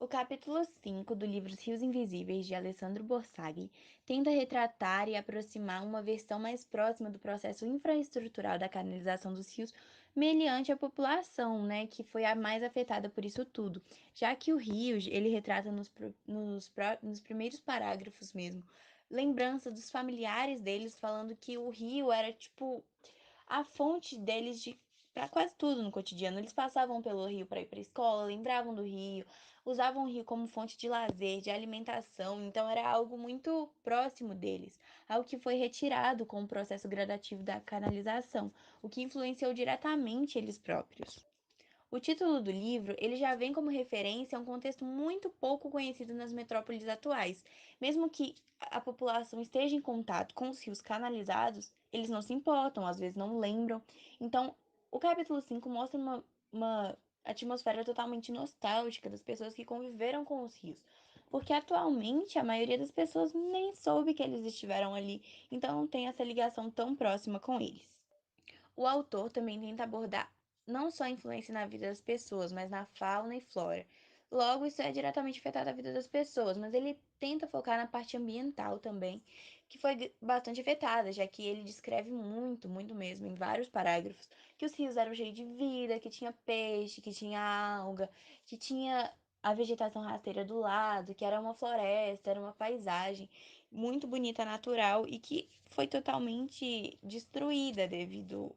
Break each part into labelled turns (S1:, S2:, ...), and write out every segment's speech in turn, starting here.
S1: O capítulo 5 do livro Os Rios Invisíveis, de Alessandro Borsagli, tenta retratar e aproximar uma versão mais próxima do processo infraestrutural da canalização dos rios, mediante a população, né, que foi a mais afetada por isso tudo. Já que o rio, ele retrata nos primeiros parágrafos mesmo, lembrança dos familiares deles falando que o rio era, tipo, a fonte deles de para quase tudo no cotidiano. Eles passavam pelo rio para ir para a escola, lembravam do rio, usavam o rio como fonte de lazer, de alimentação, então era algo muito próximo deles, algo que foi retirado com o processo gradativo da canalização, o que influenciou diretamente eles próprios. O título do livro, ele já vem como referência a um contexto muito pouco conhecido nas metrópoles atuais. Mesmo que a população esteja em contato com os rios canalizados, eles não se importam, às vezes não lembram. Então, o capítulo 5 mostra uma atmosfera totalmente nostálgica das pessoas que conviveram com os rios. Porque atualmente a maioria das pessoas nem soube que eles estiveram ali, então não tem essa ligação tão próxima com eles. O autor também tenta abordar não só a influência na vida das pessoas, mas na fauna e flora. Logo, isso é diretamente afetado a vida das pessoas, mas ele tenta focar na parte ambiental também, que foi bastante afetada, já que ele descreve muito, muito mesmo, em vários parágrafos, que os rios eram cheios de vida, que tinha peixe, que tinha alga, que tinha a vegetação rasteira do lado, que era uma floresta, era uma paisagem muito bonita, natural e que foi totalmente destruída devido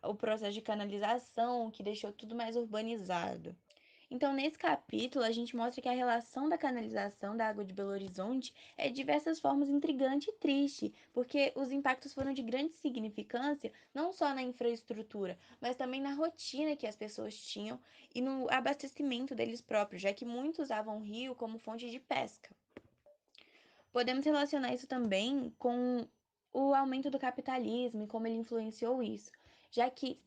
S1: o processo de canalização, que deixou tudo mais urbanizado. Então, nesse capítulo, a gente mostra que a relação da canalização da água de Belo Horizonte é de diversas formas intrigante e triste, porque os impactos foram de grande significância, não só na infraestrutura, mas também na rotina que as pessoas tinham e no abastecimento deles próprios, já que muitos usavam o rio como fonte de pesca. Podemos relacionar isso também com o aumento do capitalismo e como ele influenciou isso, já que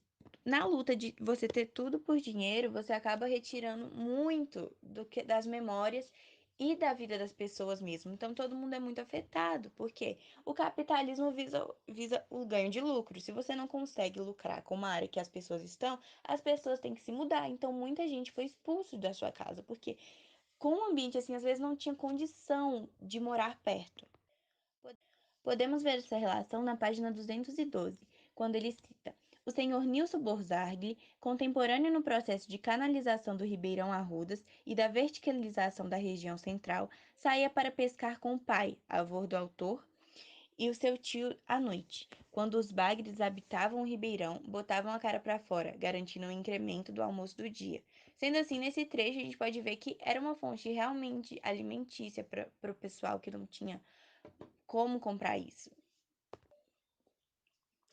S1: na luta de você ter tudo por dinheiro, você acaba retirando muito das memórias e da vida das pessoas mesmo. Então todo mundo é muito afetado, porque o capitalismo visa o ganho de lucro. Se você não consegue lucrar com uma área que as pessoas estão, as pessoas têm que se mudar. Então muita gente foi expulso da sua casa, porque com um ambiente assim, às vezes não tinha condição de morar perto. Podemos ver essa relação na página 212, quando ele cita: o senhor Nilson Borzagli, contemporâneo no processo de canalização do Ribeirão Arrudas e da verticalização da região central, saía para pescar com o pai, avô do autor, e o seu tio à noite. Quando os bagres habitavam o ribeirão, botavam a cara para fora, garantindo um incremento do almoço do dia. Sendo assim, nesse trecho a gente pode ver que era uma fonte realmente alimentícia para o pessoal que não tinha como comprar isso.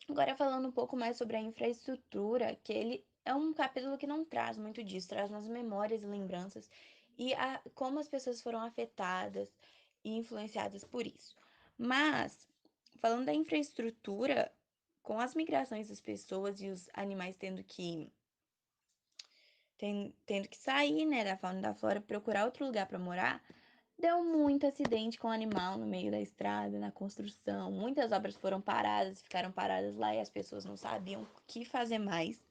S1: Agora falando um pouco mais sobre a infraestrutura, que ele é um capítulo que não traz muito disso, traz nas memórias e lembranças e como as pessoas foram afetadas e influenciadas por isso. Mas, falando da infraestrutura, com as migrações das pessoas e os animais tendo que sair, né, da fauna e da flora, procurar outro lugar para morar, deu muito acidente com animal no meio da estrada, na construção. Muitas obras foram paradas, ficaram paradas lá e as pessoas não sabiam o que fazer mais.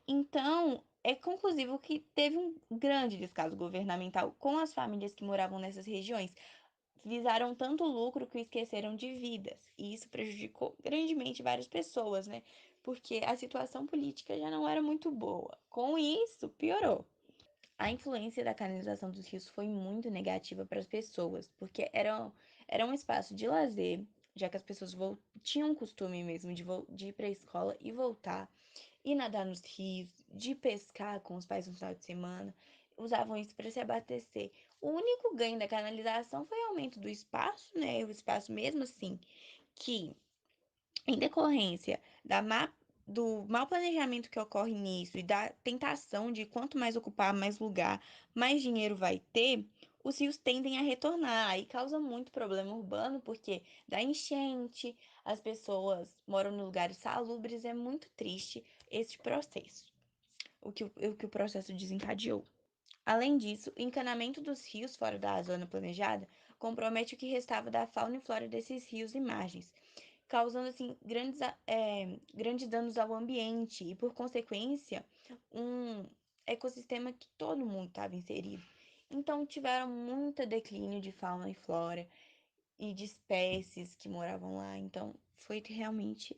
S1: Então, é conclusivo que teve um grande descaso governamental com as famílias que moravam nessas regiões. Visaram tanto lucro que esqueceram de vidas. E isso prejudicou grandemente várias pessoas, né? Porque a situação política já não era muito boa. Com isso, piorou. A influência da canalização dos rios foi muito negativa para as pessoas, porque era um espaço de lazer, já que as pessoas tinham o costume mesmo de ir para a escola e voltar, e nadar nos rios, de pescar com os pais no final de semana, usavam isso para se abastecer. O único ganho da canalização foi o aumento do espaço, né? O espaço mesmo assim, que em decorrência do mau planejamento que ocorre nisso e da tentação de quanto mais ocupar mais lugar, mais dinheiro vai ter, os rios tendem a retornar. Aí causa muito problema urbano, porque dá enchente, as pessoas moram em lugares salubres, é muito triste esse processo, o que o processo desencadeou. Além disso, o encanamento dos rios fora da zona planejada compromete o que restava da fauna e flora desses rios e margens, causando assim grandes danos ao ambiente e, por consequência, um ecossistema que todo mundo estava inserido. Então tiveram muita declínio de fauna e flora e de espécies que moravam lá, então foi realmente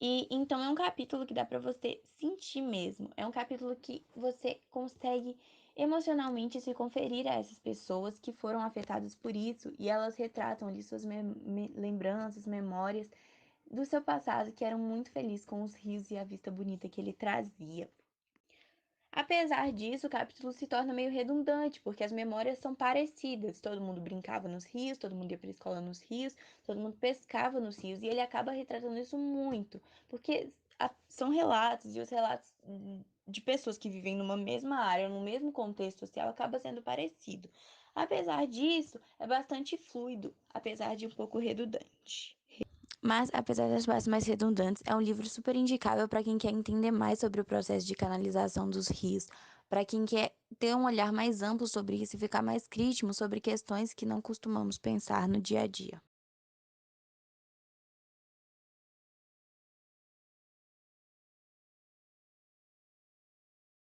S1: e então é um capítulo que dá pra você sentir mesmo, é um capítulo que você consegue emocionalmente se conferir a essas pessoas que foram afetadas por isso, e elas retratam ali suas lembranças, memórias do seu passado, que eram muito felizes com os rios e a vista bonita que ele trazia. Apesar disso, o capítulo se torna meio redundante, porque as memórias são parecidas. Todo mundo brincava nos rios, todo mundo ia para a escola nos rios, todo mundo pescava nos rios, e ele acaba retratando isso muito, porque são relatos, e os relatos de pessoas que vivem numa mesma área, no mesmo contexto social, acaba sendo parecido. Apesar disso, é bastante fluido, apesar de um pouco redundante. Mas, apesar das partes mais redundantes, é um livro super indicável para quem quer entender mais sobre o processo de canalização dos rios, para quem quer ter um olhar mais amplo sobre isso e ficar mais crítico sobre questões que não costumamos pensar no dia a dia.